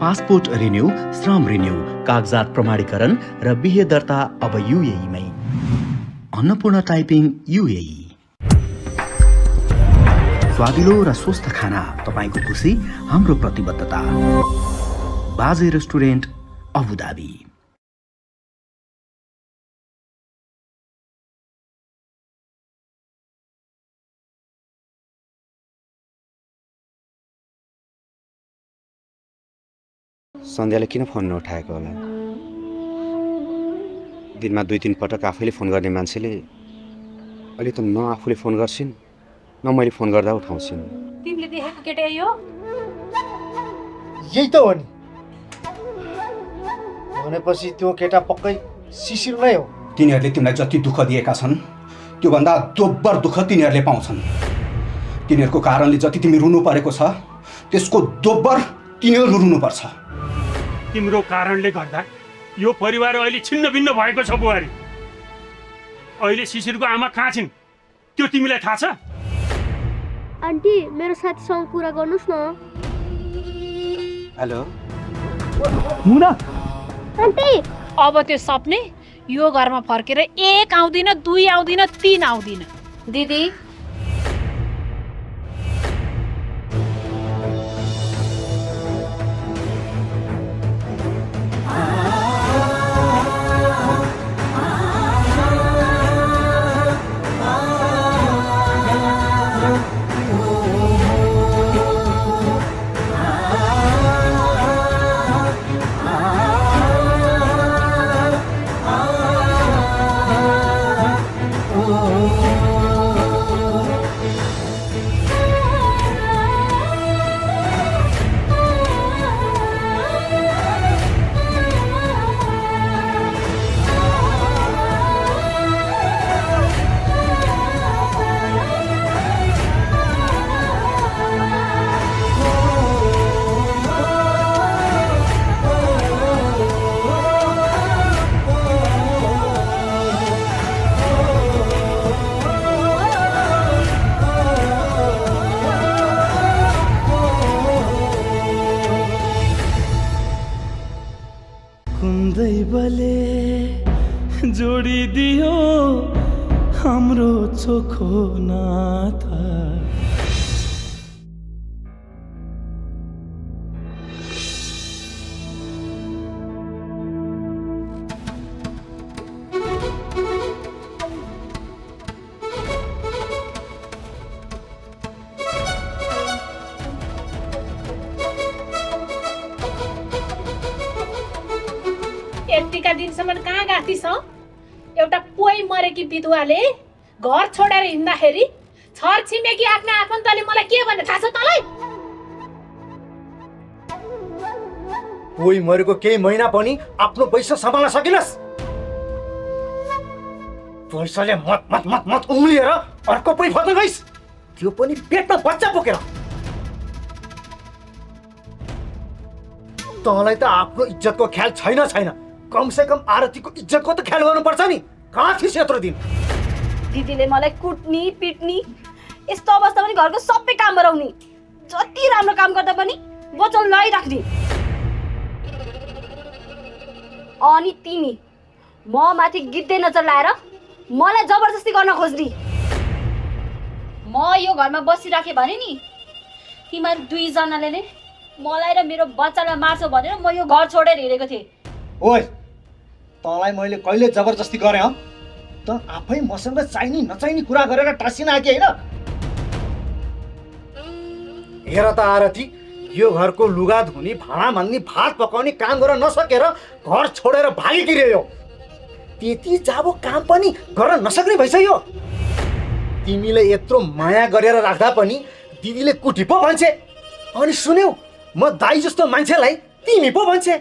Passport renew, श्रम renew, कागजात प्रमाणीकरण र बिहे दर्ता अब युएईमै। Annapurna typing UAE. स्वादिलो र स्वस्थ खाना तपाईको खुसी हाम्रो प्रतिबद्धता। बाजे रेस्टुरेन्ट, अबुधाबी। सन्ध्याले किन फोन नउठाएको होला? दिनमा 2-3 पटक आफैले फोन गर्ने मान्छेले अहिले त न आफूले फोन गर्छिन् न मैले फोन गर्दा उठाउँछिन्। तिमीले देखेको केटा यो? यही त हो नि। भनेपछि त्यो केटा पक्कै शिशिर नै हो। तिनीहरूले तिमीलाई जति दुःख दिएका छन् त्योभन्दा दोब्बर दुःख तिनीहरूले पाउँछन्। तिनीहरूको कारणले जति तिमी रुनु परेको छ त्यसको दोब्बर तिनीहरू रुनुपर्छ। तिम्रो कारणले गर्दा यो परिवार अहिले छिन्न भिन्न भएको छ बुहारी। अहिले शिशिरको आमा कहाँ छिन् त्यो तिमीलाई थाहा छ? आन्टी मेरो साथीसँग कुरा गर्नुस् न। हेलो मुना। आन्टी अब त्यो सपने यो घरमा फर्केर 1 आउँदिन, 2 आउँदिन, 3 आउँदिन। दिदी दैवले जोडिदियो हाम्रो चोखो नाता। यतिका दिनसम्म कहाँ गाथी छ? एउटा पोइ मरेकी विधुवाले घर छोडेर हिँड्दाखेरि छर छिमेकी आफ्ना आफन्तले मलाई के भन्ने थाहा छ तँलाई? कोही मरेको केही महिना पनि आफ्नो पैसा सम्हाल्न सकिनस्? पैसाले मत मत मत मत उम्लिएर अर्को पै फत्न गइस्, त्यो पनि पेटमा बच्चा बोकेर। तँलाई त आफ्नो इज्जतको ख्याल छैन। कमसे कम आरतीको इज्जतको त ख्याल गर्नुपर्छ नि। कहाँ थिस् यत्रो दिन? दिदीले मलाई कुट्नी पिट्नी, यस्तो अवस्था पनि घरको सबै काम गराउने, जति राम्रो काम गर्दा पनि वचन लगाइराख्ने। अनि तिमी म माथि गिद्धे नजर लाएर मलाई जबरजस्ती गर्न खोज्ने। म यो घरमा बसिराखेँ भने नि तिमीहरू 2 जनाले नै मलाई र मेरो बच्चालाई मार्छौ भनेर म यो घर छोडेर हिँडेको थिएँ। ओइ, तँलाई मैले कहिले जबरजस्ती गरेँ? त आफै मसँग चाहिने नचाहिने कुरा गरेर टाँसिन आके होइन? हेर त आरती, यो घरको लुगा धुने, भाँडा माग्ने, भात पकाउने काम गर्न नसकेर घर छोडेर भागेकी रह्यो। त्यति जाबो काम पनि गर्न नसक्ने भइसक्यो। तिमीले यत्रो माया गरेर राख्दा पनि दिदीले कुटी पो भन्छे। अनि सुन्यौ, म दाइ जस्तो मान्छेलाई तिमी पो भन्छे।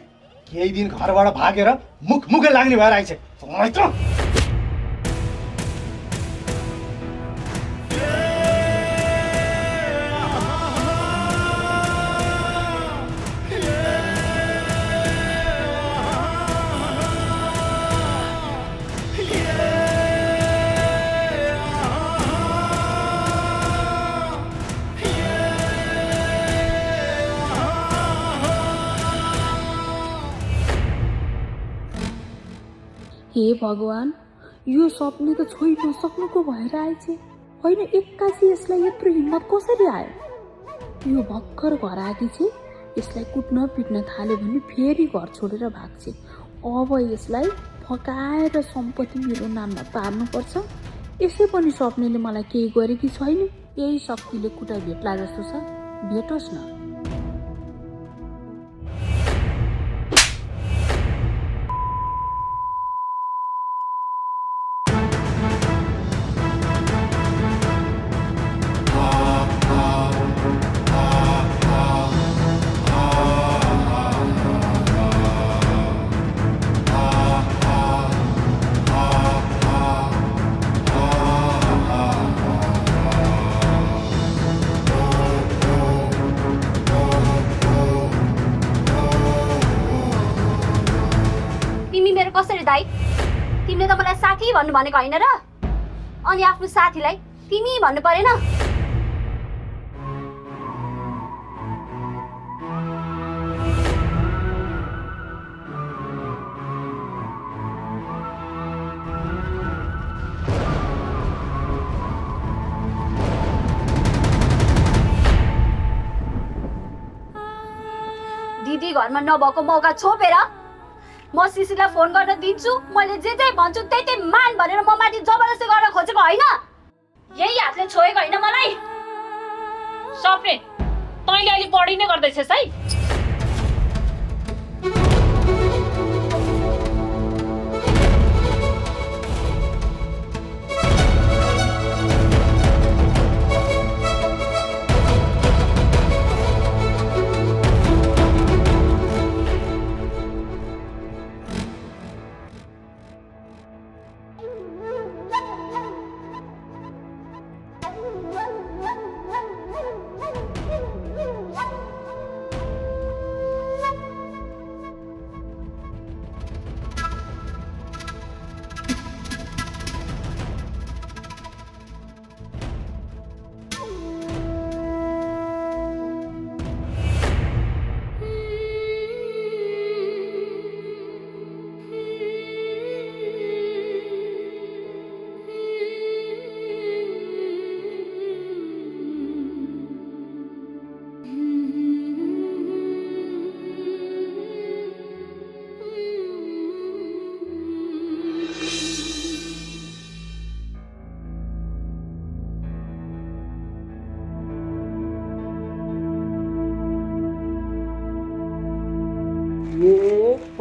केही दिन घरबाट भागेर मुखै लाग्ने भएर आइछ। तँलाई त हे भगवान्, यो सपना त छोइ नसक्नुको भएर आएछ। होइन, एक्कासी यसलाई यत्रो हिम्मत कसरी आयो? यो भर्खर घर आएकी छे, यसलाई कुट्न पिट्न थाल्यो भने फेरि घर छोडेर भाग्छ। अब यसलाई फकाएर सम्पत्ति मेरो नाममा पार्नुपर्छ। यसै पनि सपनाले मलाई केही गरेकी छैन, यही शक्तिले कुटा भेट्ला जस्तो छ। भेटोस् न। कसरी दाइ? तिमीले त मलाई साथी भन्नु भनेको होइन र? अनि आफ्नो साथीलाई तिमी भन्नु परेन? दिदी घरमा नभएको मौका छोपेर म सिसीलाई फोन गर्न दिन्छु। मैले जे जे भन्छु त्यही मान भनेर म माथि जबरजस्ती गर्न खोजेको होइन। यही हातले छोएको होइन मलाई। सपने, तैँले अलि बढी नै गर्दैछस् है।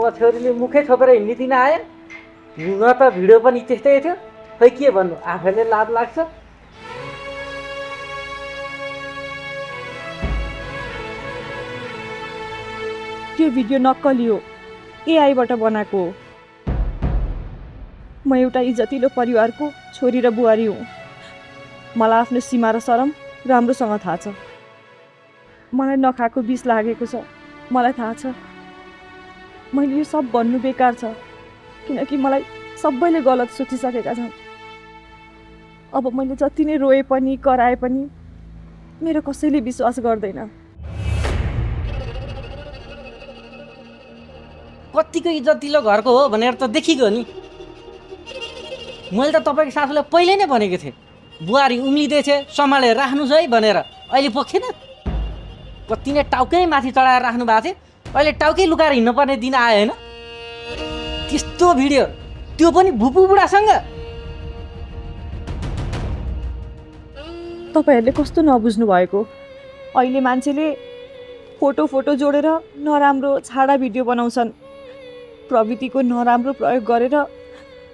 पछ्यौरीले मुखै छोपेर हिँडिदिन आयो। न त भिडियो पनि त्यस्तै थियो, खै के भन्नु, आफैले लाज लाग्छ। त्यो भिडियो नक्कली हो, एआईबाट बनाएको हो। म एउटा इज्जतिलो परिवारको छोरी र बुहारी हुँ। मलाई आफ्नो सीमा र शरम राम्रोसँग थाहा छ। मलाई नखाएको विष लागेको छ, मलाई थाहा छ। मैले यो सब भन्नु बेकार छ, किनकि मलाई सबैले गलत सोचिसकेका छन्। अब मैले जति नै रोए पनि कराए पनि मेरो कसैले विश्वास गर्दैन। कतिको इज्जतिलो घरको हो भनेर त देखिगयो नि। मैले त तपाईँको सासूलाई पहिले नै भनेको थिएँ, बुहारी उम्लिँदैछ सम्हालेर राख्नुहोस् है भनेर। अहिले पोखेन, कति नै टाउकै माथि चढाएर राख्नु भएको थियो, अहिले टाउकै लुकाएर हिँड्नुपर्ने दिन आयो होइन। त्यस्तो भिडियो, त्यो पनि भुपु बुढासँग। तपाईँहरूले कस्तो नबुझ्नु भएको। अहिले मान्छेले फोटो जोडेर नराम्रो छाडा भिडियो बनाउँछन्। प्रविधिको नराम्रो प्रयोग गरेर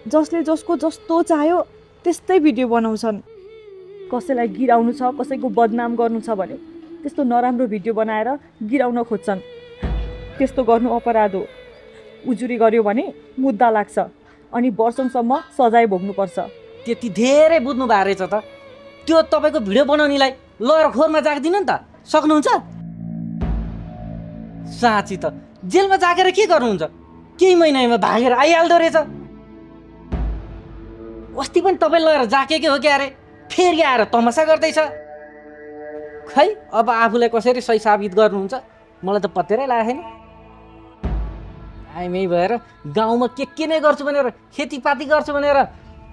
जसले जसको जस्तो चाह्यो त्यस्तै भिडियो बनाउँछन्। कसैलाई गिराउनु छ, कसैको बदनाम गर्नु छ भने त्यस्तो नराम्रो भिडियो बनाएर गिराउन खोज्छन्। त्यस्तो गर्नु अपराध हो। उजुरी गर्यो भने मुद्दा लाग्छ अनि वर्षौंसम्म सजाय भोग्नुपर्छ। त्यति धेरै बुझ्नु भएको रहेछ त। त्यो तपाईँको भिडियो बनाउनेलाई लयर खोरमा जागिदिनु नि त, सक्नुहुन्छ? साँच्ची त जेलमा जागेर के गर्नुहुन्छ? केही महिनामा भागेर आइहाल्दो रहेछ। अस्ति पनि तपाईँ लयर जाकेकै हो क्या अरे, फेरि आएर तमासा गर्दैछ। खै अब आफूलाई कसरी सही साबित गर्नुहुन्छ मलाई त पत्तै लागेको छैन। आइमै भएर गाउँमा के नै गर्छु भनेर खेतीपाती गर्छु भनेर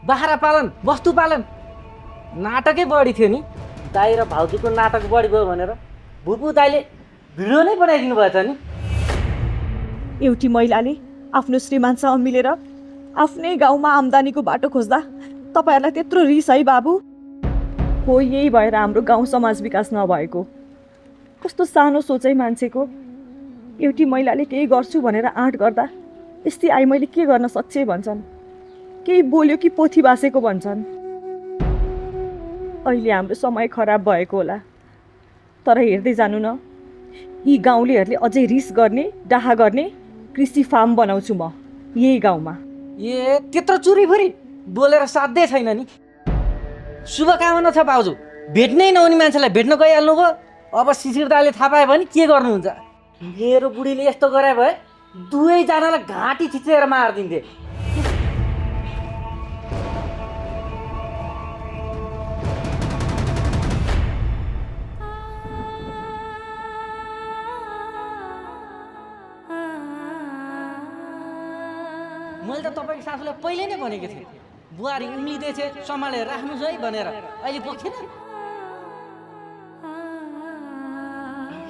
बाख्रा पालन वस्तु पालन नाटकै बढी थियो नि। दाइ र भाउजूको नाटक बढी भयो भनेर भुपू दाइले भिडियो नै बनाइदिनु भएछ नि। एउटी महिलाले आफ्नो श्रीमानसँग मिलेर आफ्नै गाउँमा आम्दानीको बाटो खोज्दा तपाईँहरूलाई त्यत्रो रिस है बाबु? हो, यही भएर हाम्रो गाउँ समाज विकास नभएको। कस्तो सानो सोचै मान्छेको। एउटी महिलाले केही गर्छु भनेर आँट गर्दा यस्तै आई मैले के गर्न सक्छे भन्छन्, केही बोल्यो कि पोथी बासेको भन्छन्। अहिले हाम्रो समय खराब भएको होला, तर हेर्दै जानु न, यी गाउँलेहरूले अझै रिस गर्ने डाहा गर्ने कृषि फार्म बनाउँछु म यही गाउँमा। ए त्यत्रो चुरीफुरी बोलेर साध्यै छैन नि। शुभकामना छ भाउजू, भेट्नै नहुने मान्छेलाई भेट्न गइहाल्नु भयो। अब शिशिर दाले थाहा पायो भने के गर्नुहुन्छ? मेरो बुढीले यस्तो गरे भए दुवैजनालाई घाँटी थिचेर मारिदिन्थे। मैले त तपाईँको सासूलाई पहिले नै भनेको थिएँ, बुहारी उम्लिँदैछ सम्हालेर राख्नुहोस् है भनेर। अहिले पोखेन?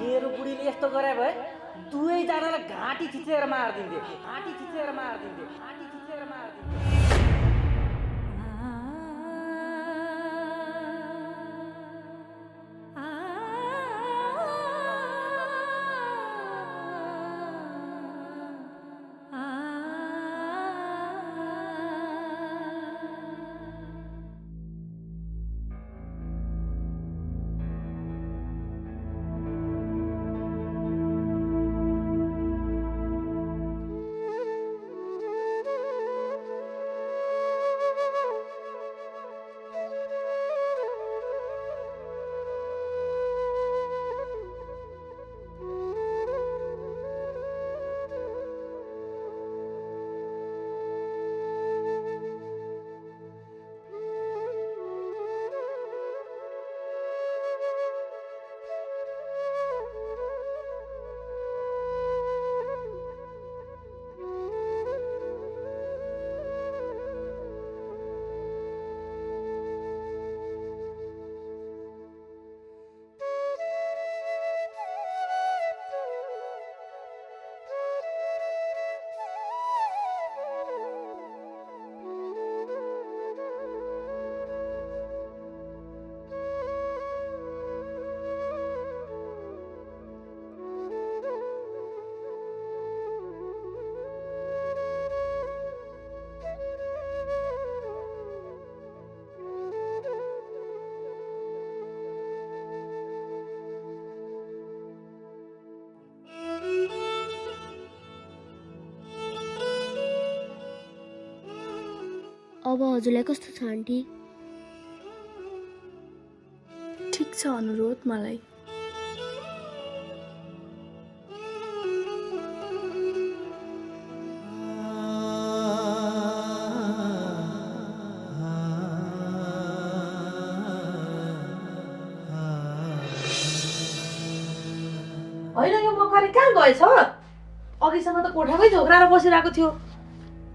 मेरो बुढीले यस्तो गरे भए दुवैजनालाई घाँटी थिचेर मारिदिन्थे। अब हजुरलाई कस्तो छ आन्टी? ठिक छ अनुरोध मलाई। होइन यो मकरी कहाँ गएछ? अघिसम्म त कोठामै झोक्राएर बसिरहेको थियो,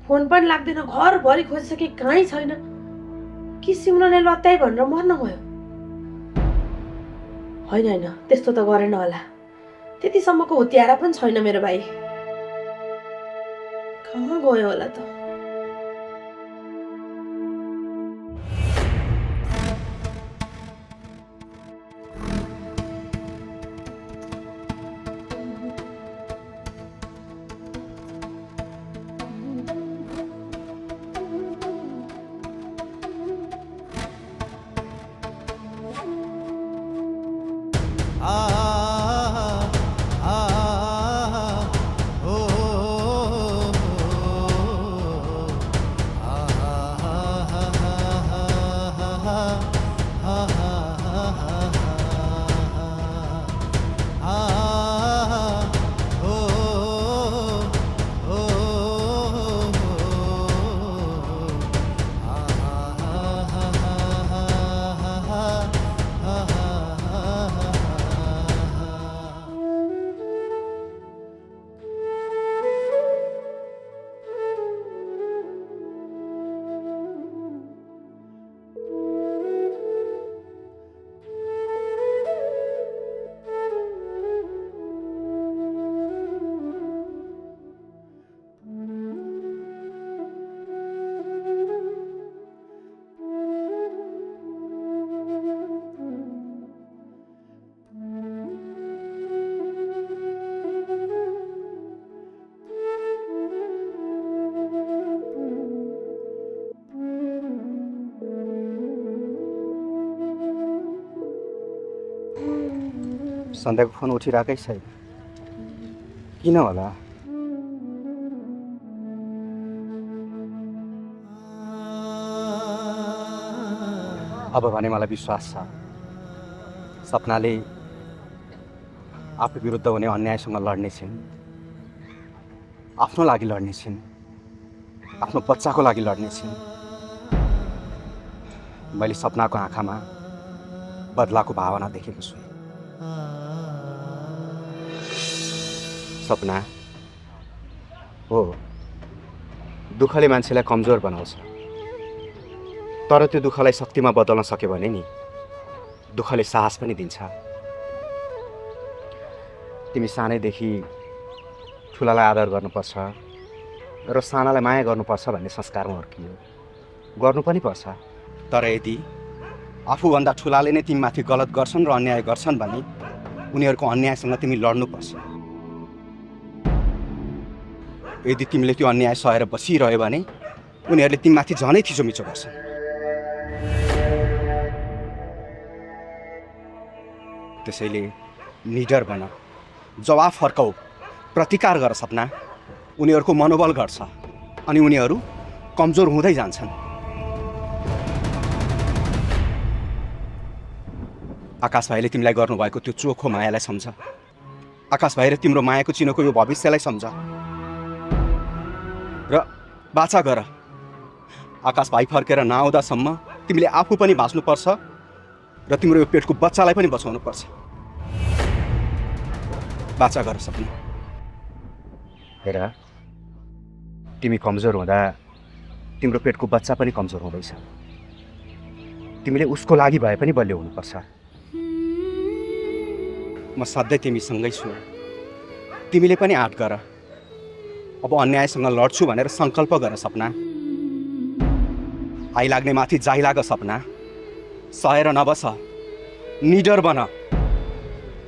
फोन पनि लाग्दैन, घरभरि खोजिसके कहीँ छैन। कि सिमरनले लत्याइ भनेर मर्न गयो? होइन त्यस्तो त गरेन होला, त्यतिसम्मको होतियारा पनि छैन मेरो भाइ। कहाँ गयो होला त? सन्ध्याको फोन उठिरहेकै छैन किन होला? अब भने मलाई विश्वास छ सपनाले आफू विरुद्ध हुने अन्यायसँग लड्ने छिन्, आफ्नो लागि लड्ने छिन्, आफ्नो बच्चाको लागि लड्ने छिन्। मैले सपनाको आँखामा बदलाको भावना देखेको छु। सपना हो, दुःखले मान्छेलाई कमजोर बनाउँछ, तर त्यो दुःखलाई शक्तिमा बदल्न सक्यो भने नि दुःखले साहस पनि दिन्छ। तिमी सानैदेखि ठुलालाई आदर गर्नुपर्छ र सानालाई माया गर्नुपर्छ भन्ने संस्कारमा हुर्कियो, गर्नु पनि पर्छ। तर यदि आफूभन्दा ठुलाले नै तिमीमाथि गलत गर्छन् र अन्याय गर्छन् भने उनीहरूको अन्यायसँग तिमी लड्नुपर्छ। यदि तिमीले त्यो अन्याय सहेर बसिरह्यो भने उनीहरूले तिमीमाथि झनै थिचोमिचो गर्छन्। त्यसैले निडर बन, जवाफ फर्काऊ, प्रतिकार गर सपना। उनीहरूको मनोबल घट्छ अनि उनीहरू कमजोर हुँदै जान्छन्। आकाश भाइले तिमीलाई गर्नुभएको त्यो चोखो मायालाई सम्झ। आकाश भाइ र तिम्रो मायाको चिनोको यो भविष्यलाई सम्झ र बाचा गर। आकाश भाइ फर्केर नआउँदासम्म तिमीले आफू पनि बाँच्नुपर्छ र तिम्रो यो पेटको बच्चालाई पनि बचाउनुपर्छ। बाचा गर सपना। हेर, तिमी कमजोर हुँदा तिम्रो पेटको बच्चा पनि कमजोर हुँदैछ। तिमीले उसको लागि भए पनि बलियो हुनुपर्छ। म सधैँ तिमीसँगै छु। तिमीले पनि आँट गर। अब अन्यायसँग लड्छु भनेर सङ्कल्प गर सपना। आइलाग्ने माथि जाइलाग सपना। सहेर नबस, निडर बन।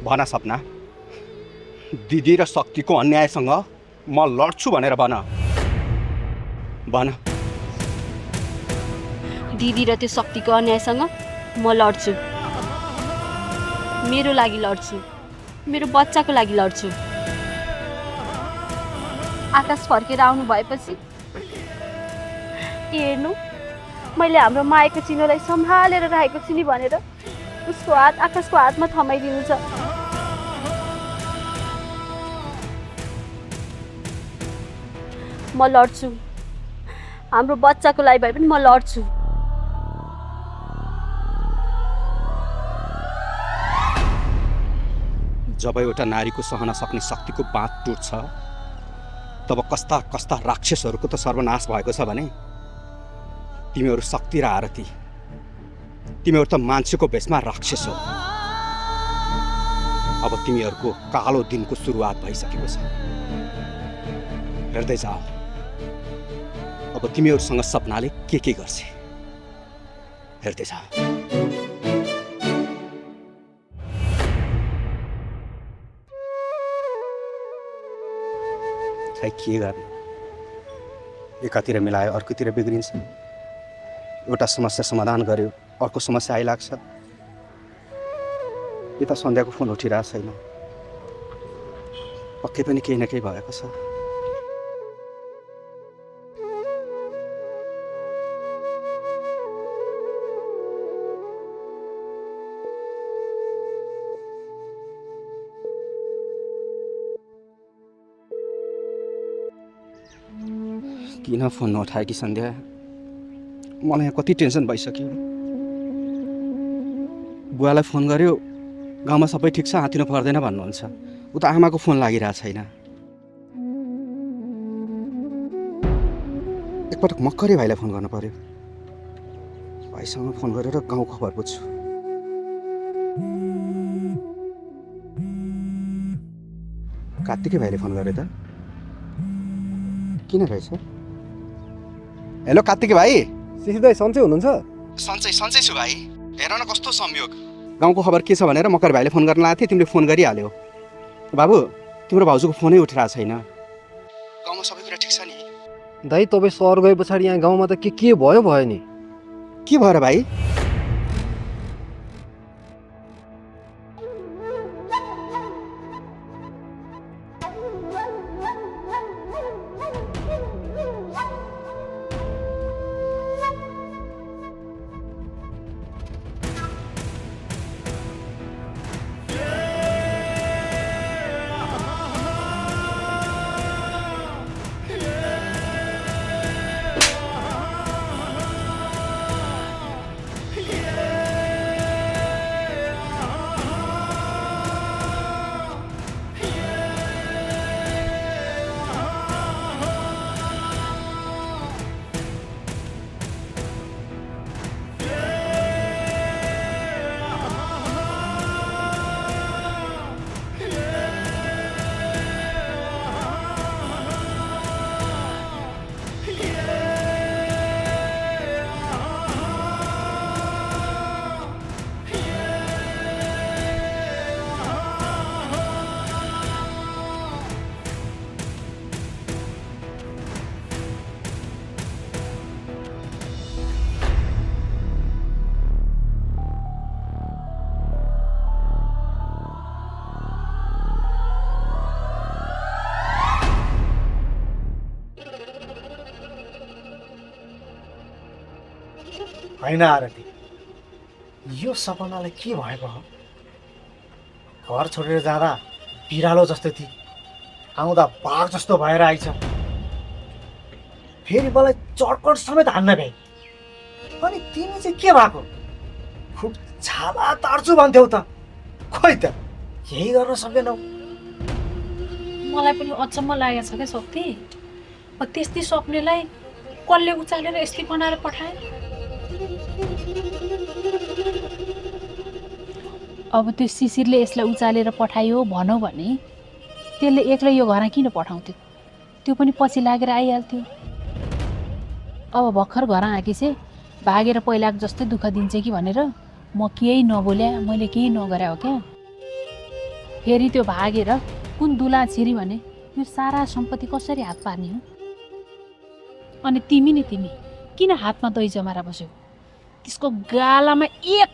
भन सपना, दिदी र शक्तिको अन्यायसँग म लड्छु भनेर भन। भन। दिदी र त्यो शक्तिको अन्यायसँग म लड्छु। मेरो लागि लड्छु, मेरो बच्चाको लागि लड्छु। आकाश फर्केर आउनु भएपछि हेर्नु, मैले हाम्रो मायाको चिनोलाई सम्हालेर राखेको छु नि भनेर उसको हात आकाशको हातमा थमाइदिनु छ। म लड्छु, हाम्रो बच्चाको लागि भए पनि म लड्छु। जब एउटा नारीको सहन सक्ने शक्तिको बाँध टुट्छ तब कस्ता कस्ता राक्षसहरूको त सर्वनाश भएको छ भने तिमीहरू शक्ति र आरती, तिमीहरू त मान्छेको भेषमा राक्षस हो। अब तिमीहरूको कालो दिनको सुरुवात भइसकेको छ। हेर्दै जाऊ, अब तिमीहरूसँग सपनाले के गर्छ। हेर्दै जाऊ। खै के गर्ने, एकातिर मिलायो अर्कोतिर बिग्रिन्छ। एउटा समस्या समाधान गर्यो अर्को समस्या आइलाग्छ। यता सन्ध्याको फोन उठिरहेको छैन, पक्कै पनि केही न केही भएको छ। किन फोन नउठायो कि सन्ध्या? मलाई यहाँ कति टेन्सन भइसक्यो। बुवालाई फोन गर्यो, गाउँमा सबै ठिक छ, हातिनु पर्दैन भन्नुहुन्छ। उता आमाको फोन लागिरहेको छैन। एकपटक मक्करी भाइलाई फोन गर्नु पर्यो। भाइसँग फोन गरेर गाउँ खबर बुझ्छु। कार्तिकै भाइले फोन गरे त? किन रहेछ? हेलो कार्तिक भाइ। शिशिर दाइ सन्चै हुनुहुन्छ? सन्चै छु भाइ। हेर न कस्तो संयोग, गाउँको खबर के छ भनेर मकर भाइले फोन गर्न लागेको थिएँ, तिमीले फोन गरिहाल्यौ। बाबु, तिम्रो भाउजूको फोनै उठिरहेको छैन। गाउँमा सबै कुरा ठिक छ नि? दाइ तपाईँ सहर गए पछाडि यहाँ गाउँमा त के भयो नि? के भएर भाइ? होइन आरती, यो सपनालाई के भएको हो? घर छोडेर जाँदा बिरालो जस्तो थिए, आउँदा बाघ जस्तो भएर आइछ। फेरि मलाई चर्कट समेत हान्न भ्याइ। अनि तिमी चाहिँ के भएको? खुब छाला तार्छु भन्थ्यौ त, खोइ त केही गर्न सकेनौ। मलाई पनि अचम्म लागेको छ क्या शक्ति। त्यस्तै सपनेलाई कसले उचालेर यस्तै बनाएर पठाए? अब त्यो शिशिरले यसलाई उचालेर पठायो भनौँ भने त्यसले एक्लै यो घरमा किन पठाउँथ्यो? त्यो पनि पछि लागेर आइहाल्थ्यो। अब भर्खर घर आएकी चाहिँ भागेर पहिलाको जस्तै दुःख दिन्छ कि भनेर म केही नबोल्या, मैले केही नगरे हो क्या। फेरि त्यो भागेर कुन दुला छिरी भने यो सारा सम्पत्ति कसरी हात पार्ने हो? अनि तिमी नि तिमी किन हातमा दही जमाएर बस्यौ? त्यसको गालामा एक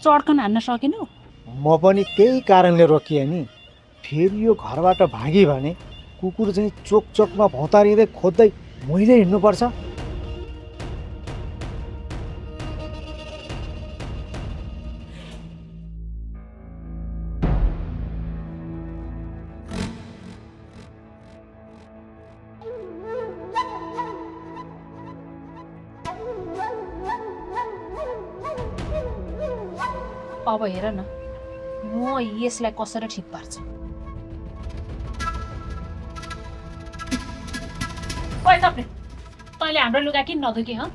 चड्कन हान्न सकेनौ? म पनि त्यही कारणले रोकिएँ नि। फेरि यो घरबाट भागी भने कुकुर चाहिँ चोक चोकमा भौतारिँदै खोज्दै मैले हिँड्नुपर्छ। अब हेर न, म यसलाई कसरी ठिक पार्छु? ओइ सपने, तैँले हाम्रो लुगा किन नधुके हँ?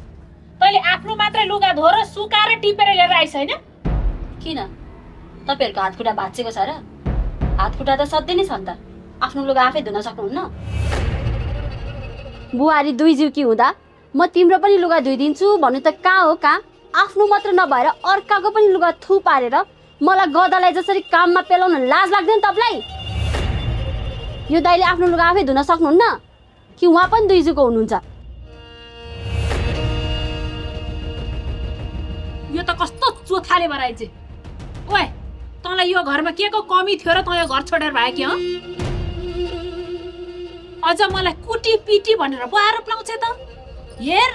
तैँले आफ्नो मात्रै लुगा धोएर सुकाएर टिपेर लिएर आइस होइन? किन तपाईँहरूको हातखुट्टा भाँचिएको छ र? हातखुट्टा त सधैँ नै छ नि त, आफ्नो लुगा आफै धुन सक्नुहुन्न? बुहारी दुई जिउकी हुँदा म तिम्रो पनि लुगा धोइदिन्छु भन्नु त कहाँ हो कहाँ? आफ्नो मात्र नभएर अर्काको पनि लुगा थु पारेर मलाई गदालाई जसरी काममा पेलाउन लाज लाग्दैन तपाईँलाई? यो दाइले आफ्नो लुगा आफै धुन सक्नुहुन्न कि उहाँ पनि दुई जिउको हुनुहुन्छ? यो त कस्तो चोथाले बराइ चाहिँ। ओए, तँलाई यो घरमा के को कमी थियो र तँ यो घर छोडेर भयो कि? अझ मलाई कुटी पिटी भनेर पो आरोप लाउँछ त? हेर,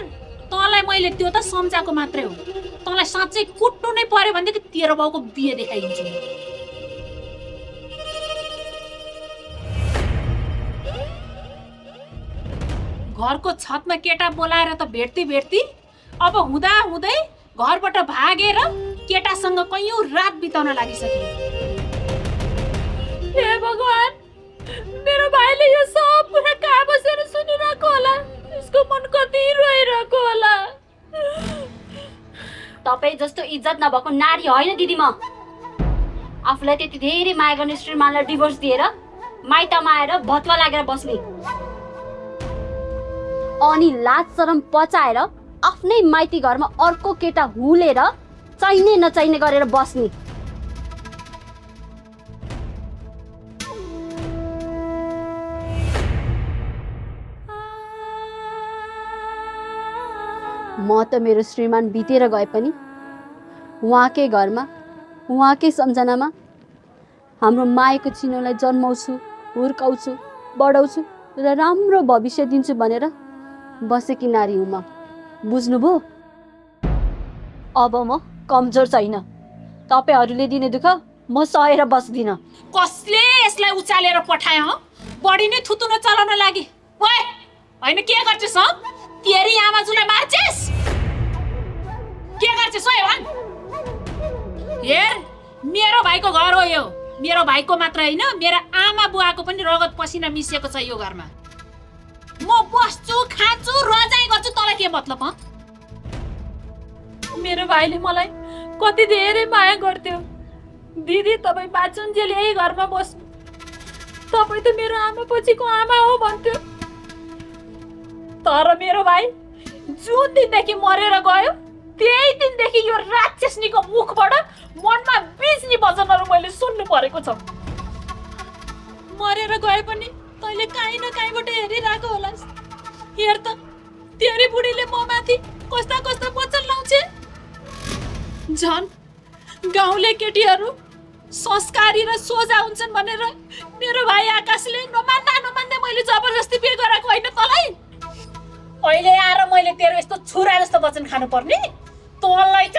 तँलाई मैले त्यो त सम्झाएको मात्रै हो। तँलाई साँच्चै कुट्नु नै पर्यो भनेदेखि तेरो बाउको बिहे देखाइदिन्छु। घरको छतमा केटा बोलाएर त भेट्ती अब हुँदा हुँदै घरबाट भागेर केटासँग कैयौं रात बिताउन लागिसक्यो। हे भगवान, मेरो भाइले यो सब कुरा कहाँ बसेर सुनिरहेको होला? यसको मन कति रोइरहेको होला? तपाईँ जस्तो इज्जत नभएको नारी होइन दिदी म। आफूलाई त्यति धेरै माया गर्ने श्रीमानलाई डिभोर्स दिएर माइतमा आएर भत्वा लागेर बस्ने, अनि लाज शरम पचाएर आफ्नै माइती घरमा अर्को केटा हुलेर चाहिने नचाहिने गरेर बस्ने। म त मेरो श्रीमान बितेर गए पनि उहाँकै घरमा उहाँकै सम्झनामा हाम्रो मायाको चिनोलाई जन्माउँछु, हुर्काउँछु, बढाउँछु र राम्रो भविष्य दिन्छु भनेर बसेकी नारी हुँ म। बुझ्नुभयो? अब म कमजोर छैन। तपाईँहरूले दिने दुःख म सहेर बस्दिनँ। कसले यसलाई उचालेर पठाए हँ? बढी नै थुतुन चलाउन लागि। ओए होइन के गर्छस् हँ? तेरी आमाजुलाई मार्छेस्? के गर्छस् ओए भन्? हेर मेरो भाइको घर हो यो। मेरो भाइको मात्र होइन मेरा आमा बुवाको पनि रगत पसिना मिसिएको छ यो घरमा। म बस्छु खान्छु रजाइ गर्छु तँलाई के मतलब हँ? मेरो भाइले मलाई कति धेरै माया गर्थ्यो। दिदी तपाईँ बाँचुन्जेल यही घरमा बस्नु। तपाईँ त मेरो आमा पछिको आमा हो भन्थ्यो। तर मेरो भाइ जुन दिनदेखि मरेर गयो त्यही दिनदेखि यो राक्षसनीको मुखबाट मनमा बिजनी वचनहरू मैले सुन्नु परेको छ। मरेर गए पनि तैँले काहीँ न काहीँबाट हेरिरहेको होलास्। हेर त तेरी बुढीले म माथि कस्ता कस्ता वचन लाउँछे। झन् गाउँले केटीहरू संस्कारी र सोझा हुन्छन् भनेर मेरो भाइ आकाशले नमान्दा मैले जबरजस्ती बिहे गराएको होइन तँलाई। अहिले आएर मैले तेरो यस्तो छुरा जस्तो वचन खानु पर्ने? तँलाई त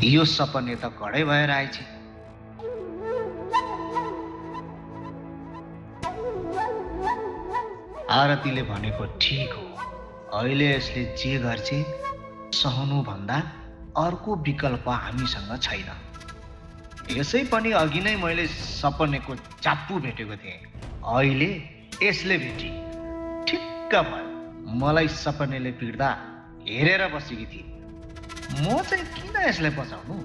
यो सपने त घडै भएर आएछ। आरतीले भनेको ठीक हो। अहिले यसले जे गर्छ सहनु भन्दा अर्को विकल्प हामीसँग छैन। यसै पनि अघि नै मैले सपनेको चाप्पु भेटेको थिएँ। अहिले यसले भेटी ठिक्क भयो। मलाई सपनेले पिट्दा हेरेर बसेकी थिए। म चाहिँ किन यसलाई बचाउनु?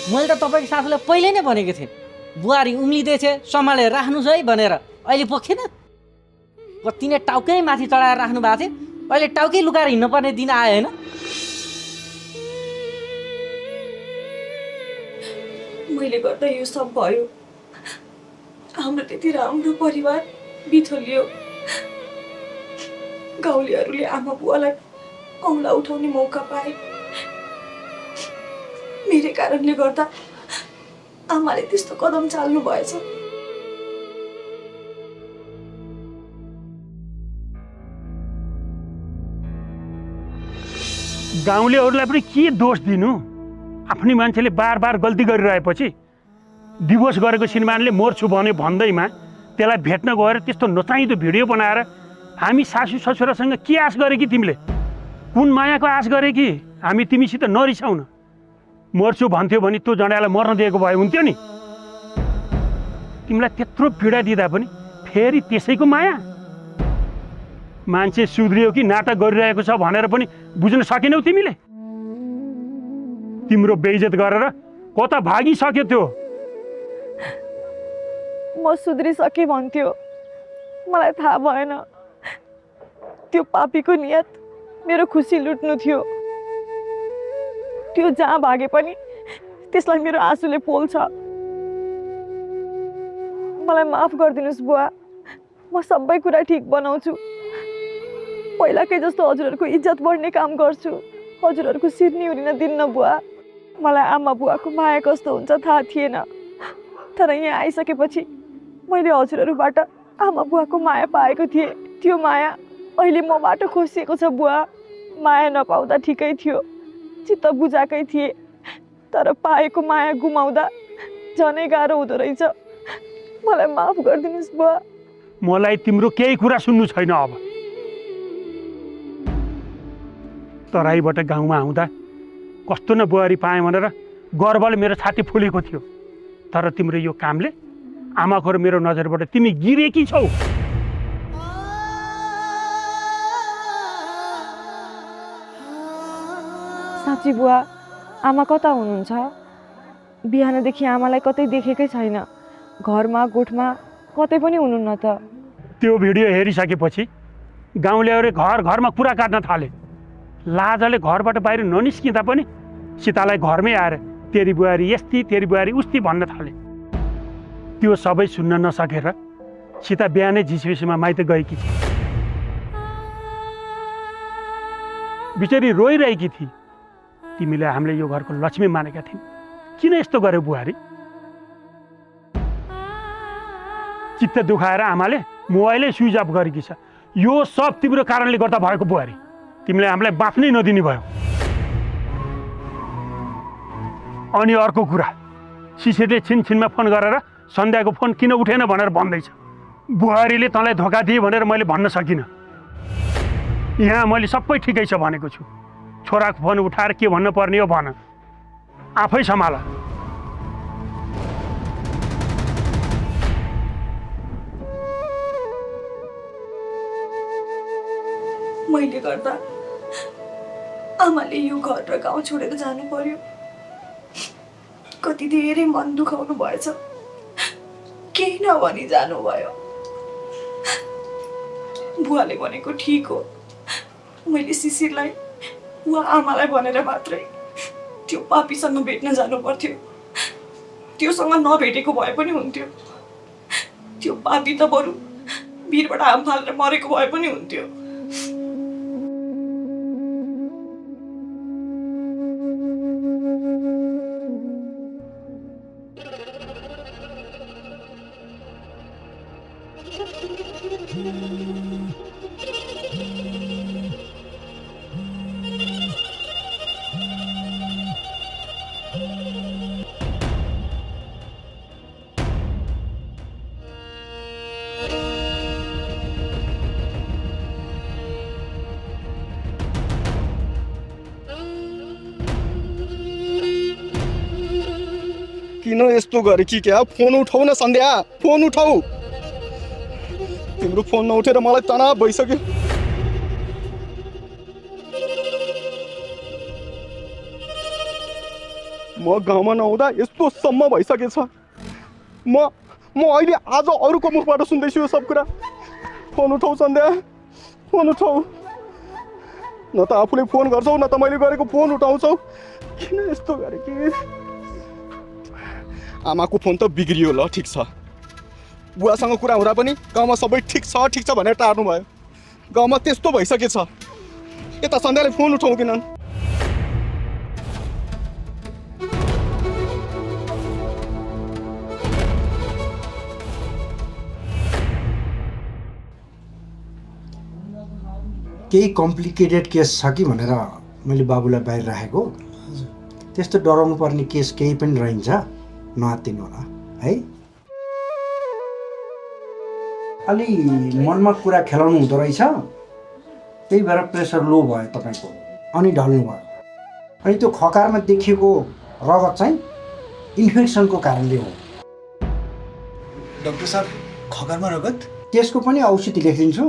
मैले त तपाईँको साथीलाई पहिले नै भनेको थिएँ बुहारी उम्लिँदैछ सम्हालेर राख्नुहोस् है भनेर। अहिले पोखेन? कति नै टाउकै माथि चढाएर राख्नु भएको थियो। अहिले टाउकै लुकाएर हिँड्नुपर्ने दिन आयो होइन? मैले गर्दा यो सब भयो। हाम्रो त्यति राम्रो परिवार बिथोलियो। गाउँलेहरूले आमा बुवालाई औँला उठाउने मौका पाए। मेरै कारणले गर्दा आमाले त्यस्तो कदम चाल्नु भएछ। गाउँलेहरूलाई पनि के दोष दिनु? आफ्नै मान्छेले बार बार गल्ती गरिरहेपछि डिभोर्स गरेको श्रीमानले मर्छु भन्यो भन्दैमा त्यसलाई भेट्न गएर त्यस्तो नचाहिँदो भिडियो बनाएर हामी सासू ससुरासँग के आश गरे कि तिमीले? कुन मायाको आश गरे कि हामी तिमीसित नरिसाउन? मर्छु भन्थ्यो भने त्यो जडालाई मर्न दिएको भए हुन्थ्यो नि। तिमीलाई त्यत्रो पीडा दिँदा पनि फेरि त्यसैको माया? मान्छे सुध्रियो कि नाटक गरिरहेको छ भनेर पनि बुझ्न सकेनौ तिमीले? तिम्रो बेइज्जत गरेर कता भागिसक्यो त्यो? म सुध्रिसके भन्थ्यो। मलाई थाहा भएन त्यो पापीको नियत मेरो खुसी लुट्नु थियो। त्यो जहाँ भागे पनि त्यसलाई मेरो आँसुले पोल्छ। मलाई माफ गरिदिनुस् बुवा। म सबै कुरा ठिक बनाउँछु। पहिलाकै जस्तो हजुरहरूको इज्जत बढ्ने काम गर्छु। हजुरहरूको शिर निहुरिन दिन्न बुवा। मलाई आमा बुवाको माया कस्तो हुन्छ थाहा थिएन। तर यहाँ आइसकेपछि मैले हजुरहरूबाट आमा बुवाको माया पाएको थिएँ। त्यो माया अहिले मबाट खोसिएको छ बुवा। माया नपाउँदा ठिकै थियो। चित्त बुझाएकै थिएँ। तर पाएको माया गुमाउँदा झनै गाह्रो हुँदो रहेछ। मलाई माफ गरिदिनुहोस् बुवा। मलाई तिम्रो केही कुरा सुन्नु छैन अब। तराईबाट गाउँमा आउँदा कस्तो न बुहारी पाएँ भनेर गर्वले मेरो छाती फुलेको थियो। तर तिम्रो यो कामले आमाको र मेरो नजरबाट तिमी गिरेकी छौ। साँच्ची बुवा, आमा कता हुनुहुन्छ? बिहानदेखि आमालाई कतै देखेकै छैन। घरमा गोठमा कतै पनि हुनुहुन्न त। त्यो भिडियो हेरिसकेपछि गाउँलेहरूले घर घरमा कुरा काट्न थाले। लाजले घरबाट बाहिर ननिस्किँदा पनि सीतालाई घरमै आएर तेरी बुहारी यस्ती तेरी बुहारी उस्ती भन्न थाले। त्यो सबै सुन्न नसकेर सीता बिहानै झिसविसीमा माइत गएकी थिए। बिचरी रोइरहेकी थिए। तिमीले हामीले यो घरको लक्ष्मी मानेका थियौ, किन यस्तो गर्यो बुहारी? चित्त दुखाएर आमाले मोबाइलै स्विच अफ गरेकी छ। यो सब तिम्रो कारणले गर्दा भएको बुहारी। तिमीले हामीलाई बाँच्नै नदिने भयो। अनि अर्को कुरा, शिशिरले छिनछिनमा फोन गरेर सन्ध्याको फोन किन उठेन भनेर भन्दैछ। बुहारीले तँलाई धोका दिए भनेर मैले भन्न सकिनँ। यहाँ मैले सबै ठिकै छ भनेको छु। छोराको फोन उठाएर के भन्नु पर्ने हो भन, आफै सम्हाल। मैले गर्दा आमाले यो घर र गाउँ छोडेर जानु पर्यो। कति धेरै मन दुखाउनु भएछ। केही नभनी जानुभयो। बुवाले भनेको ठिक हो। मैले शिशिरलाई वा आमालाई भनेर मात्रै त्यो पापीसँग भेट्न जानु पर्थ्यो। त्योसँग नभेटेको भए पनि हुन्थ्यो। त्यो पापी त बरु भिरबाट हाम फालेर मरेको भए पनि हुन्थ्यो। किन यस्तो गरे कि क्या? फोन उठाउ न सन्ध्या, फोन उठाउ। तिम्रो फोन नउठेर मलाई तनाव भइसक्यो। म गाउँमा नहुँदा यस्तो सम्म भइसकेछ। म अहिले आज अरूको मुखबाट सुन्दैछु यो सब कुरा। फोन उठाउ सन्ध्या, फोन उठाउ। न त आफूले फोन गर्छौ न त मैले गरेको फोन उठाउँछौ। किन यस्तो गरे कि? आमाको फोन त बिग्रियो ल, ठिक छ। बुवासँग कुरा हुँदा पनि गाउँमा सबै ठिक छ भनेर टार्नु भयो। गाउँमा त्यस्तो भइसकेछ। यता सन्ध्याले फोन उठाउँदिनन्। केही कम्प्लिकेटेड केस छ कि भनेर मैले बाबुलाई बाहिर राखेको। त्यस्तो डराउनु पर्ने केस केही पनि रहन्छ, नआत्तिनु होला है। अलि मनमा कुरा खेलाउनु हुँदो रहेछ, त्यही भएर प्रेसर लो भयो तपाईँको, अनि ढल्नु भयो। अनि त्यो खकारमा देखिएको रगत चाहिँ इन्फेक्सनको कारणले हो। डाक्टर साहब, खकारमा रगत? त्यसको पनि औषधि लेखिदिन्छु,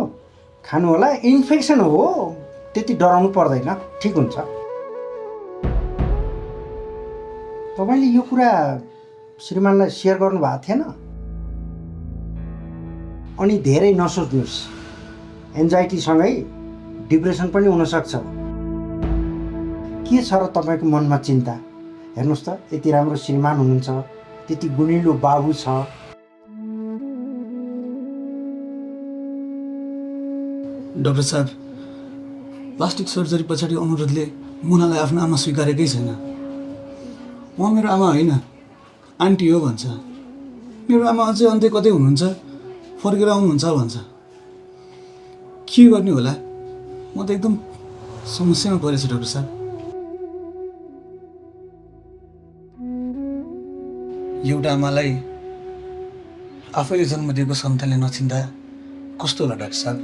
खानु होला। इन्फेक्सन हो, त्यति डराउनु पर्दैन, ठिक हुन्छ। तपाईँले यो कुरा श्रीमानलाई सेयर गर्नुभएको थिएन? अनि धेरै नसोच्नुहोस्, एन्जाइटीसँगै डिप्रेसन पनि हुनसक्छ। के छ र तपाईँको मनमा चिन्ता? हेर्नुहोस् त, यति राम्रो श्रीमान हुनुहुन्छ, त्यति गुणिलो बाबु छ। डाक्टर साहब, प्लास्टिक सर्जरी पछाडि अनुरोधले मुनालाई आफ्नो आमा स्वीकारेकै छैन। म मेरो आमा होइन, आन्टी हो भन्छ। मेरो आमा अझै अन्त्य कतै हुनुहुन्छ, फर्केर आउनुहुन्छ भन्छ। के गर्ने होला? म त एकदम समस्यामा परेछु डाक्टर साहब। एउटा आमालाई आफैले जन्म दिएको सन्तानले नचिन्दा कस्तो होला डाक्टर साहब?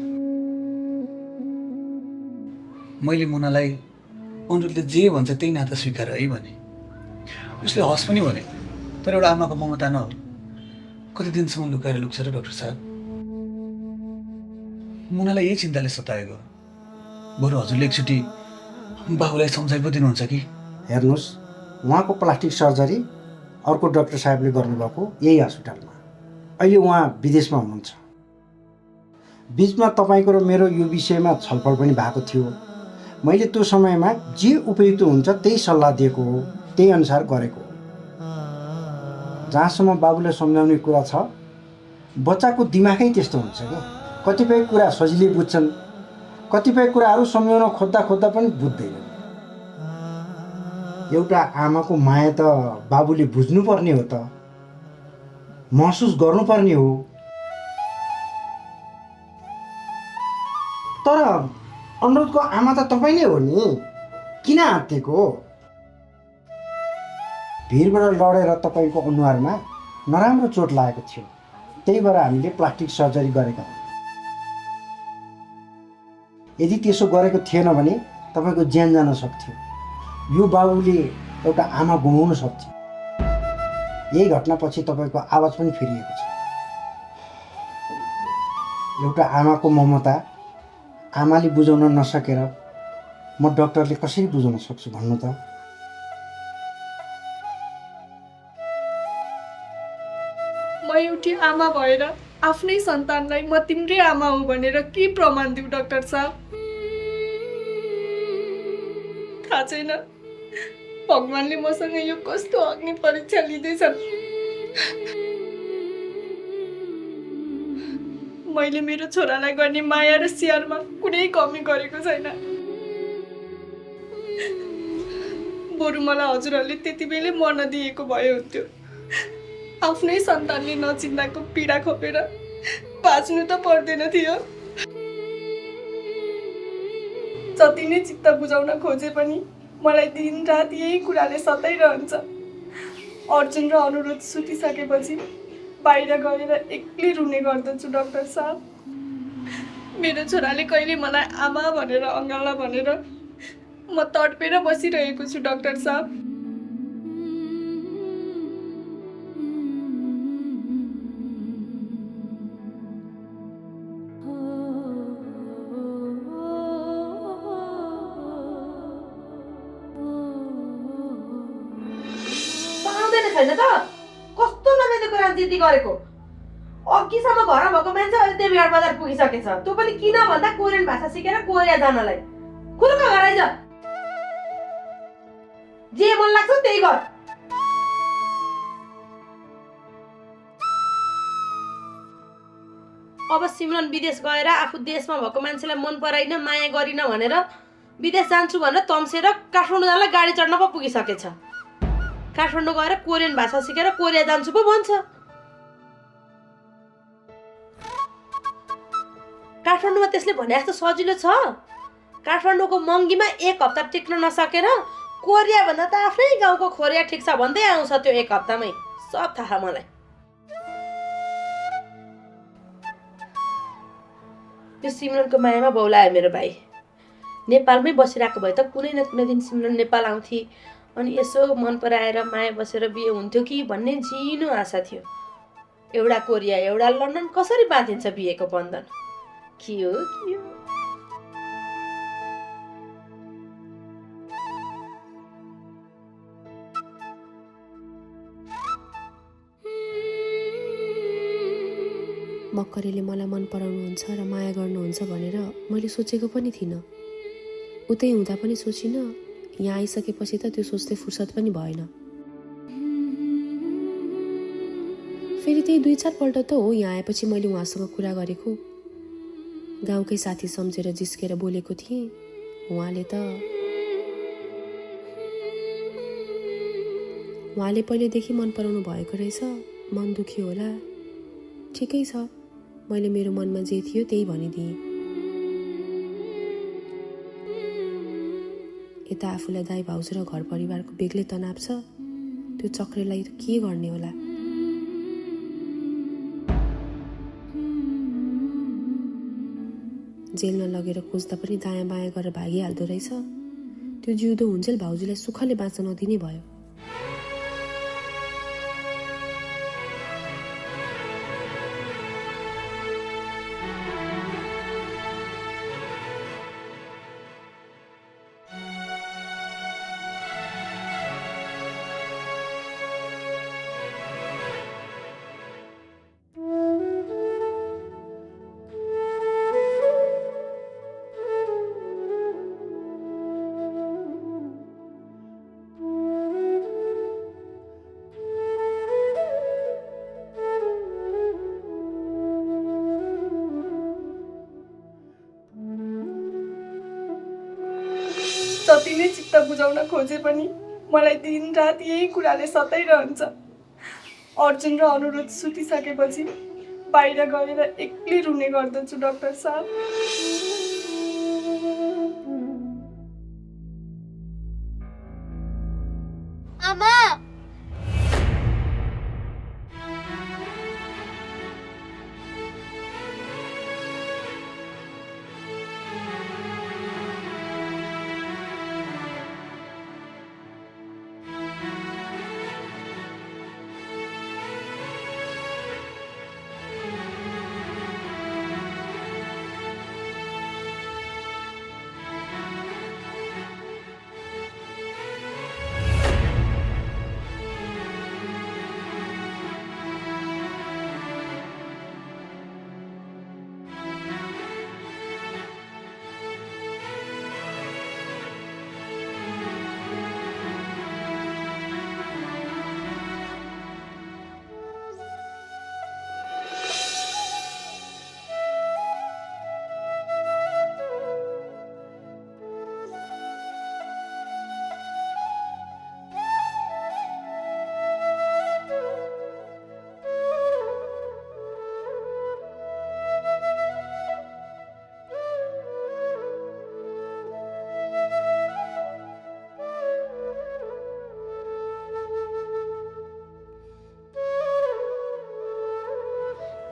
मैले मुनालाई अनुरोधले जे भन्छ त्यही नाता स्वीकार है भने। उसले हस् पनि भने, तर एउटा आमाको ममता न हो। कति दिनसम्म लुकाएर लुक्छ र डाक्टर साहब? मुनालाई यही चिन्ताले सताएको। बरु हजुरले एकचोटि बाबुलाई सम्झाइ पो दिनुहुन्छ कि? हेर्नुहोस्, उहाँको प्लास्टिक सर्जरी अर्को डाक्टर साहेबले गर्नुभएको यही हस्पिटलमा। अहिले उहाँ विदेशमा हुनुहुन्छ। बिचमा तपाईँको र मेरो यो विषयमा छलफल पनि भएको थियो। मैले त्यो समयमा जे उपयुक्त हुन्छ त्यही सल्लाह दिएको हो, त्यही अनुसार गरेको हो। जहाँसम्म बाबुलाई सम्झाउने कुरा छ, बच्चाको दिमागै त्यस्तो हुन्छ क्या। कतिपय कुरा सजिलै बुझ्छन्, कतिपय कुराहरू सम्झाउन खोज्दा खोज्दा पनि बुझ्दैनन्। एउटा आमाको माया त बाबुले बुझ्नुपर्ने हो त, महसुस गर्नुपर्ने हो। तर अनुरोधको आमा त तपाईँ नै हो नि, किन आत्तिएको? भिरबाट लडेर तपाईँको अनुहारमा नराम्रो चोट लागेको थियो, त्यही भएर हामीले प्लास्टिक सर्जरी गरेका हौँ। यदि त्यसो गरेको थिएन भने तपाईँको ज्यान जान सक्थ्यो। यो बाबुले एउटा आमा गुमाउन सक्थ्यो। यही घटनापछि तपाईँको आवाज पनि फेरिएको छ। एउटा आमाको ममता आमाले बुझाउन नसकेर म डाक्टरले कसरी बुझाउन सक्छु भन्नु त? म एउटी आमा भएर आफ्नै सन्तानलाई म तिम्रै आमा हुँ भनेर के प्रमाण दिउँ डाक्टर साहब? थाहा छैन भगवानले मसँग यो कस्तो अग्नि परीक्षा लिँदैछन्। मैले मेरो छोरालाई गर्ने माया र स्याहारमा कुनै कमी गरेको छैन। बरु मलाई हजुरहरूले त्यति बेलै मर्न दिएको भए हुन्थ्यो। आफ्नै सन्तानले नचिन्दाको पीडा खोपेर बाँच्नु त पर्दैन थियो। जति नै चित्त बुझाउन खोजे पनि मलाई दिन रात यही कुराले सताइरहन्छ। अर्जुन र अनुरोध सुतिसकेपछि बाहिर गएर एक्लै रुने गर्दछु डाक्टर साहब। मेरो छोराले कहिले मलाई आमा भनेर अङ्गाला भनेर म तडपेर बसिरहेको छु डाक्टर साहब। छैन त कस्तो नमिलेको राजनीति गरेको। अघिसम्म घरमा भएको मान्छे अहिले देवीहाट बजार पुगिसकेछ। त्यो पनि किन भन्दा कोरियन भाषा सिकेर कोरिया जानलाई। खुर्क गराइज, जे मन लाग्छ त्यही गर। अब सिमरन विदेश गएर आफू देशमा भएको मान्छेलाई मन पराइन माया गरिन भनेर विदेश जान्छु भनेर तम्सेर काठमाडौँ जानलाई गाडी चढ्न पो पुगिसकेछ। काठमाडौँ गएर कोरियन भाषा सिकेर कोरिया जान्छु पो भन्छ। काठमाडौँमा त्यसले भने जस्तो सजिलो छ? काठमाडौँको महँगीमा एक हप्ता टिक्न नसकेर कोरिया भन्दा त आफ्नै गाउँको खोरिया ठिक छ भन्दै आउँछ त्यो एक हप्तामै। सब थाहा मलाई। त्यो सिमरनको मायामा बौलायो मेरो भाइ। नेपालमै बसिरहेको भए त कुनै न कुनै दिन सिमरन नेपाल आउँथे अनि यसो मन पराएर माया बसेर बिहे हुन्थ्यो कि भन्ने झिनो आशा थियो। एउटा कोरिया एउटा लन्डन कसरी बाँधिन्छ बिहेको बन्धन? के हो के हो? मक्करीले मलाई मन पराउनुहुन्छ र माया गर्नुहुन्छ भनेर मैले सोचेको पनि थिइनँ। उतै हुँदा पनि सोचिनँ, यहाँ आइसकेपछि त त्यो सोच्दै फुर्सद पनि भएन। फेरि त्यही 2-4 पल्ट त हो यहाँ आएपछि मैले उहाँसँग कुरा गरेको। गाउँकै साथी सम्झेर जिस्केर बोलेको थिएँ। उहाँले पहिलेदेखि मन पराउनु भएको रहेछ। मन दुख्यो होला। ठिकै छ, मैले मेरो मनमा जे थियो त्यही भनिदिएँ। यता आफूलाई दाइ भाउजू र घर परिवारको बेग्लै तनाव छ, त्यो त्यो चक्रेलाई के गर्ने होला? जेलमा लगेर खोज्दा पनि दायाँ बायाँ गरेर भागिहाल्दो रहेछ। त्यो जिउँदो हुन्जेल भाउजूलाई सुखले बाँच्न नदिने भयो। जति नै चित्त बुझाउन खोजे पनि मलाई दिनरात यही कुराले सताइरहन्छ। अर्जुन र अनुरोध सुटिसकेपछि बाहिर गएर एक्लै रुने गर्दछु डाक्टर साहब। आमा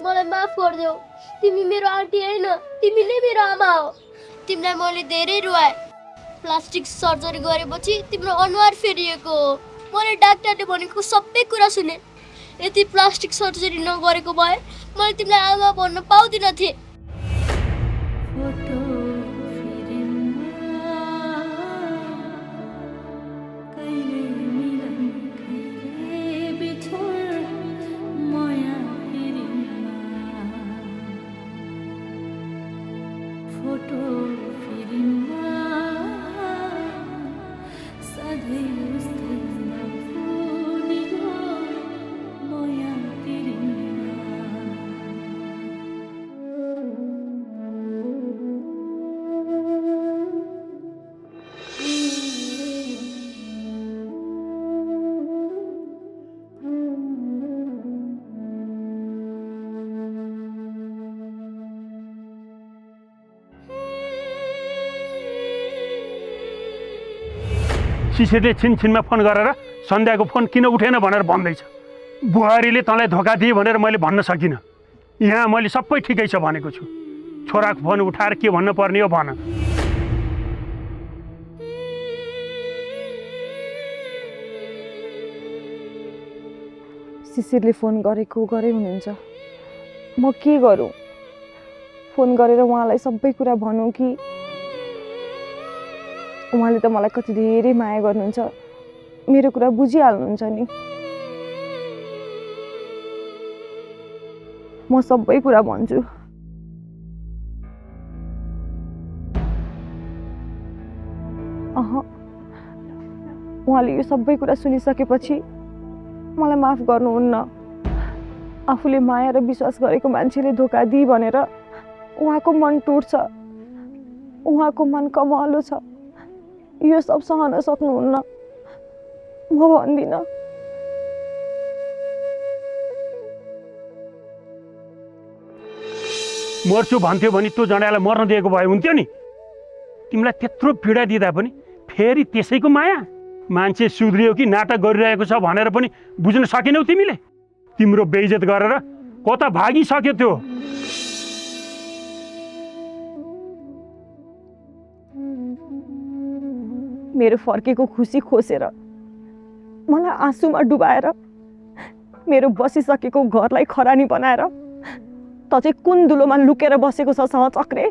मलाई माफ गरिदेऊ। तिमी मेरो आन्टी हैन, तिमी नै मेरो आमा हो। तिमीलाई मैले धेरै रुवाए। प्लास्टिक सर्जरी गरेपछि तिम्रो अनुहार फेरिएको हो। मैले डाक्टरले भनेको सबै कुरा सुने। यदि प्लास्टिक सर्जरी नगरेको भए मैले तिमीलाई आमा भन्न पाउँदिन थिएँ। शिशिरले छिनछिनमा फोन गरेर सन्ध्याको फोन किन उठेन भनेर भन्दैछ। बुहारीले तँलाई धोका दिए भनेर मैले भन्न सकिनँ। यहाँ मैले सबै ठिकै छ भनेको छु। छोराको फोन उठाएर के भन्न पर्ने हो भन। शिशिरले फोन गरेको गरे हुनुहुन्छ। म के गरौँ? फोन गरेर उहाँलाई सबै कुरा भनौँ कि? उहाँले त मलाई कति धेरै माया गर्नुहुन्छ, मेरो कुरा बुझिहाल्नुहुन्छ नि। म सबै कुरा भन्छु। उहाँले यो सबै कुरा सुनिसकेपछि मलाई माफ गर्नुहुन्न। आफूले माया र विश्वास गरेको मान्छेले धोका दिए भनेर उहाँको मन टुट्छ, उहाँको मन कमलो छ। यो सब सहन सक्नुहुन्न। म भन्दिनँ। मर्छु भन्थ्यो भने त्यो जनालाई मर्न दिएको भए हुन्थ्यो नि। तिमीलाई त्यत्रो पीडा दिँदा पनि फेरि त्यसैको माया? मान्छे सुध्रियो कि नाटक गरिरहेको छ भनेर पनि बुझ्न सकेनौ तिमीले? तिम्रो बेइज्जत गरेर कता भागिसक्यो त्यो। मेरो फर्केको खुसी खोसेर मलाई आँसुमा डुबाएर मेरो बसिसकेको घरलाई खरानी बनाएर त चाहिँ कुन दुलोमा लुकेर बसेको छ सहचक्रे?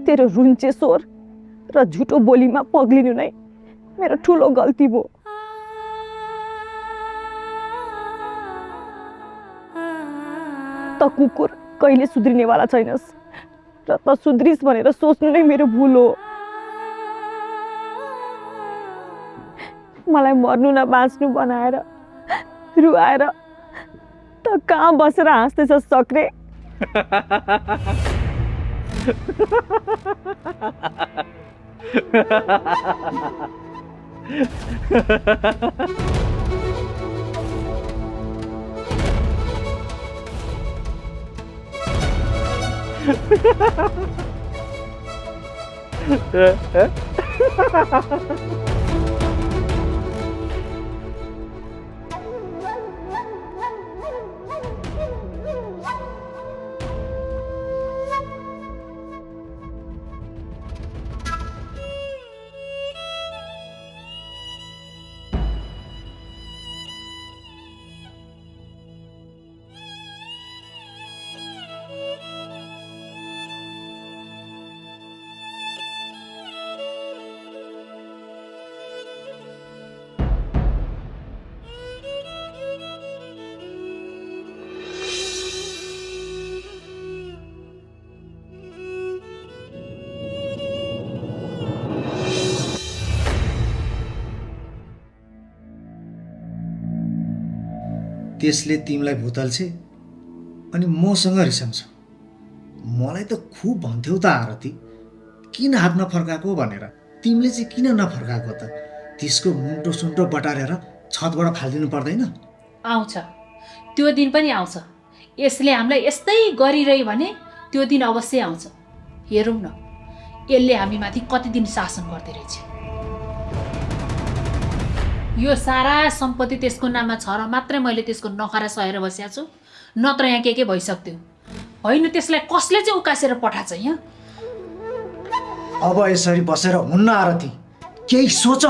तेरो रुन्चे स्वर र झुटो बोलीमा पग्लिनु नै मेरो ठुलो गल्ती भयो। त कुकुर कहिले सुध्रिनेवाला छैनस् र त सुध्रिस् भनेर सोच्नु नै मेरो भुल हो। मलाई मर्नु न बाँच्नु बनाएर रुवाएर त कहाँ बसेर हाँस्दैछ सक्रे? त्यसले तिमीलाई भुतल्छे अनि मसँग रिसाउँछ। मलाई त खुब भन्थ्यौ त आरती, किन हात नफर्काएको भनेर। तिमीले चाहिँ किन नफर्काएको त? त्यसको मुन्टो सुन्टो बटारेर छतबाट फालिदिनु पर्दैन? आउँछ, त्यो दिन पनि आउँछ। यसले हामीलाई यस्तै गरिरह्यो भने त्यो दिन अवश्य आउँछ। हेरौँ न यसले हामीमाथि कति दिन शासन गर्दै रहेछ। यो सारा सम्पत्ति त्यसको नाममा छ र मात्रै मैले त्यसको नखरा सहेर बसेको छु, नत्र यहाँ के भइसक्थ्यो। होइन त्यसलाई कसले चाहिँ उकासेर पठाछ यहाँ? अब यसरी बसेर हुन्न आरती, केही सोच।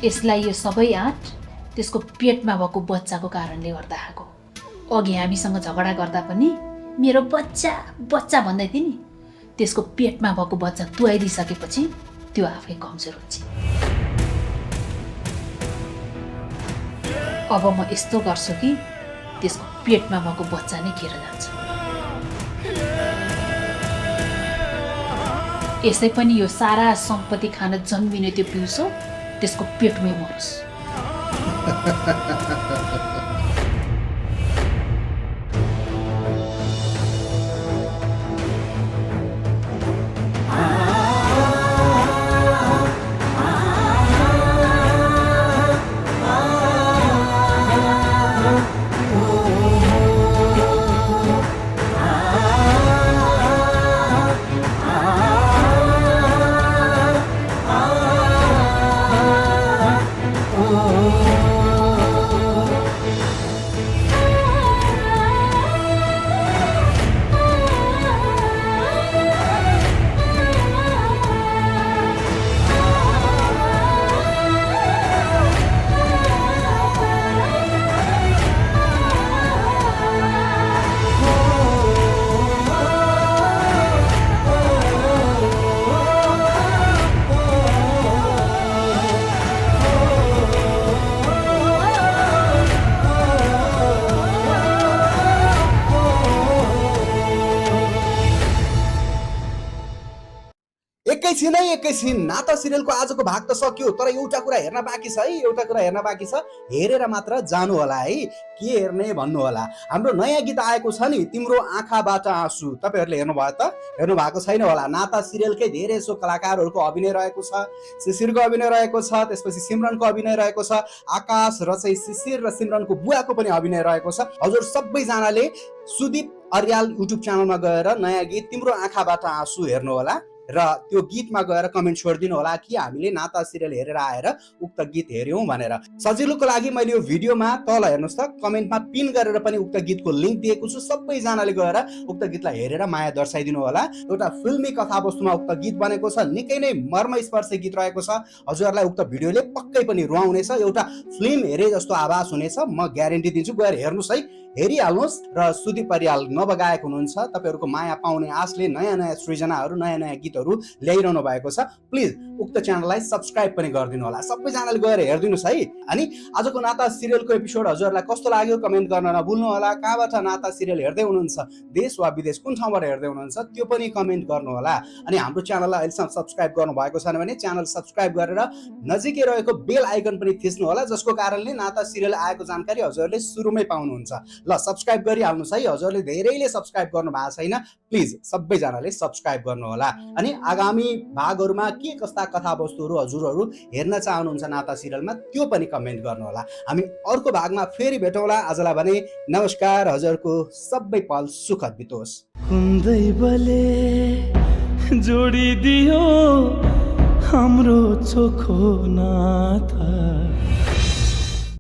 यसलाई यो सबै आँट त्यसको पेटमा भएको बच्चाको कारणले गर्दा आएको। अघि हामीसँग झगडा गर्दा पनि मेरो बच्चा बच्चा भन्दै थिए नि, त्यसको पेटमा भएको बच्चा तुहाइदिइसकेपछि त्यो आफै कमजोर हुन्छ। अब म यस्तो गर्छु कि त्यसको पेटमा भएको बच्चा नै खेर जान्छ। यसै पनि यो सारा सम्पत्ति खान जन्मिने त्यो पिउसो त्यसको पेटमै मरोस्। एकैछिन नाता सिरियलको आजको भाग त सक्यो, तर एउटा कुरा हेर्न बाँकी छ है, एउटा कुरा हेर्न बाँकी छ। हेरेर मात्र जानु होला है, के हेर्ने भन्नु होला। हाम्रो नयाँ गीत आएको छ नि, तिम्रो आँखाबाट आँसु, तपाईँहरूले हेर्नुभयो त? हेर्नु भएको छैन होला। नाता सिरियलकै धेरै सो कलाकारहरूको अभिनय रहेको छ, शिशिरको अभिनय रहेको छ, त्यसपछि सिमरनको अभिनय रहेको छ, आकाश र चाहिँ शिशिर र सिमरनको बुवाको पनि अभिनय रहेको छ। हजुर सबैजनाले सुदीप अर्याल युट्युब च्यानलमा गएर नयाँ गीत तिम्रो आँखाबाट आँसु हेर्नु होला र त्यो गीतमा गएर कमेन्ट छोडिदिनु होला कि हामीले नाता सिरियल हेरेर आएर उक्त गीत हेर्यौँ भनेर। सजिलोको लागि मैले यो भिडियोमा तल हेर्नुहोस् त, कमेन्टमा पिन गरेर पनि उक्त गीतको लिङ्क दिएको छु। सबैजनाले गएर उक्त गीतलाई हेरेर माया दर्शाइदिनु होला। एउटा फिल्मी कथावस्तुमा उक्त गीत बनेको छ, निकै नै मर्मस्पर्शी गीत रहेको छ। हजुरहरूलाई उक्त भिडियोले पक्कै पनि रुवाउनेछ, एउटा फिल्म हेरे जस्तो आभास हुनेछ, म ग्यारेन्टी दिन्छु। गएर हेर्नुहोस् है, हेरिहाल्नुहोस्। र सुदीप अर्याल नवगायक हुनुहुन्छ, तपाईँहरूको माया पाउने आशले नयाँ नयाँ सृजनाहरू नयाँ नयाँ गीतहरू ल्याइरहनु भएको छ। प्लिज उक्त च्यानललाई सब्सक्राइब पनि गरिदिनु होला। सबैजनाले गएर हेरिदिनुहोस् है। अनि आजको नाता सिरियलको एपिसोड हजुरहरूलाई कस्तो लाग्यो कमेन्ट गर्न नभुल्नु होला। कहाँबाट नाता सिरियल हेर्दै हुनुहुन्छ, देश वा विदेश कुन ठाउँबाट हेर्दै हुनुहुन्छ त्यो पनि कमेन्ट गर्नु होला। अनि हाम्रो च्यानललाई अहिलेसम्म सब्सक्राइब गर्नु भएको छैन भने च्यानल सब्सक्राइब गरेर नजिकै रहेको बेल आइकन पनि थिच्नु होला, जसको कारणले नाता सिरियल आएको जानकारी हजुरहरूले सुरुमै पाउनुहुन्छ। ल सब्सक्राइब गरिहाल्नुहोस् है। हजुरले धेरैले सब्सक्राइब गर्नु भएको छैन, प्लिज सबैजनाले सब्सक्राइब गर्नु होला। अनि आगामी भागहरूमा के कस्ता कथावस्तुहरू हजुरहरू हेर्न चाहनुहुन्छ नाता सिरियलमा त्यो पनि कमेन्ट गर्नु होला। हामी अर्को भागमा फेरि भेटौँला। आजलाई भने नमस्कार। हजुरको सबै पल सुखद बितोस्। कुन्दै बले जोडिदियो हाम्रो चोखो नाता।